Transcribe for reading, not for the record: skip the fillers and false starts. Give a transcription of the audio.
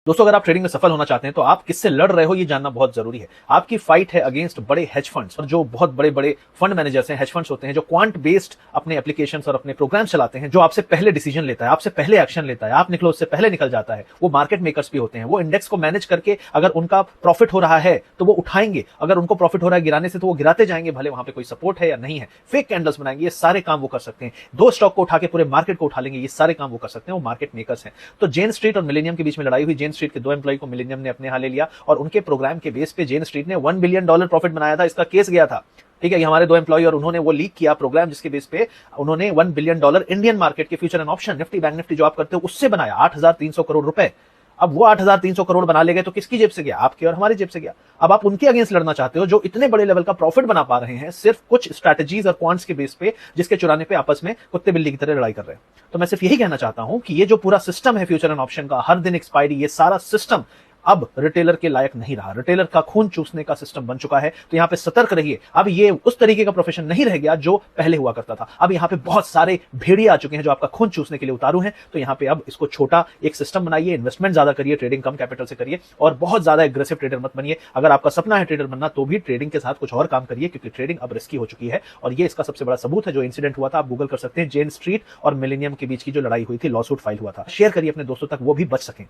दोस्तों, अगर आप ट्रेडिंग में सफल होना चाहते हैं तो आप किससे लड़ रहे हो ये जानना बहुत जरूरी है। आपकी फाइट है अगेंस्ट बड़े हेज फंड्स और जो बहुत बड़े बड़े फंड मैनेजर्स हैं, हेज फंड्स होते हैं जो क्वांट बेस्ड अपने एप्लीकेशंस और अपने प्रोग्राम्स चलाते हैं, जो आपसे पहले डिसीजन लेता है, आपसे पहले एक्शन लेता है, आप निकलो उससे पहले निकल जाता है। वो मार्केट मेकर्स भी होते हैं। वो इंडेक्स को मैनेज करके अगर उनका प्रॉफिट हो रहा है तो वो उठाएंगे, अगर उनको प्रॉफिट हो रहा है गिराने से तो वो गिराते जाएंगे, भले वहां पे कोई सपोर्ट है या नहीं है। फेक कैंडल्स बनाएंगे, ये सारे काम वो कर सकते हैं। दो स्टॉक को उठा के पूरे मार्केट को उठा लेंगे, ये सारे काम वो कर सकते हैं। वो मार्केट मेकर्स हैं। तो जेन स्ट्रीट और मिलेनियम के बीच में लड़ाई हुई। जेन स्ट्रीट के दो एम्प्लॉय को मिलेनियम ने अपने यहां ले लिया और उनके प्रोग्राम के बेस पे जेन स्ट्रीट ने $1 बिलियन प्रॉफिट बनाया था। इसका केस गया था। ठीक है, ये हमारे दो एम्प्लॉय और उन्होंने वो लीक किया प्रोग्राम जिसके बेस पे उन्होंने $1 बिलियन इंडियन मार्केट के future and option Nifty bank Nifty जो आप करते हो उससे बनाया 8,300 करोड़ रुपए। अब वो 8,300 करोड़ बना ले गए तो किसकी जेब से गया? आपके और हमारी जेब से गया। अब आप उनके अगेंस्ट लड़ना चाहते हो जो इतने बड़े लेवल का प्रॉफिट बना पा रहे हैं सिर्फ कुछ स्ट्रैटेजीज और क्वांट्स के बेस पे, जिसके चुराने पे आपस में कुत्ते बिल्ली की तरह लड़ाई कर रहे हैं। तो मैं सिर्फ यही कहना चाहता हूं कि ये जो पूरा सिस्टम है फ्यूचर एंड ऑप्शन का, हर दिन एक्सपायरी, ये सारा सिस्टम अब रिटेलर के लायक नहीं रहा। रिटेलर का खून चूसने का सिस्टम बन चुका है। तो यहां पे सतर्क रहिए। अब ये उस तरीके का प्रोफेशन नहीं रह गया जो पहले हुआ करता था। अब यहां पे बहुत सारे भेड़िए आ चुके हैं जो आपका खून चूसने के लिए उतारू हैं। तो यहां पे अब इसको छोटा एक सिस्टम बनाइए, इन्वेस्टमेंट ज्यादा करिए, ट्रेडिंग कम कैपिटल से करिए और बहुत ज्यादा एग्रेसिव ट्रेडर मत बनिए। अगर आपका सपना है ट्रेडर बनना तो भी ट्रेडिंग के साथ कुछ और काम करिए, क्योंकि ट्रेडिंग अब रिस्की हो चुकी है। और ये इसका सबसे बड़ा सबूत है। जो इंसिडेंट हुआ था आप गूगल कर सकते हैं, जेन स्ट्रीट और मिलेनियम के बीच की जो लड़ाई हुई थी, लॉसूट फाइल हुआ था। शेयर करिए अपने दोस्तों तक, वो भी बच सकें।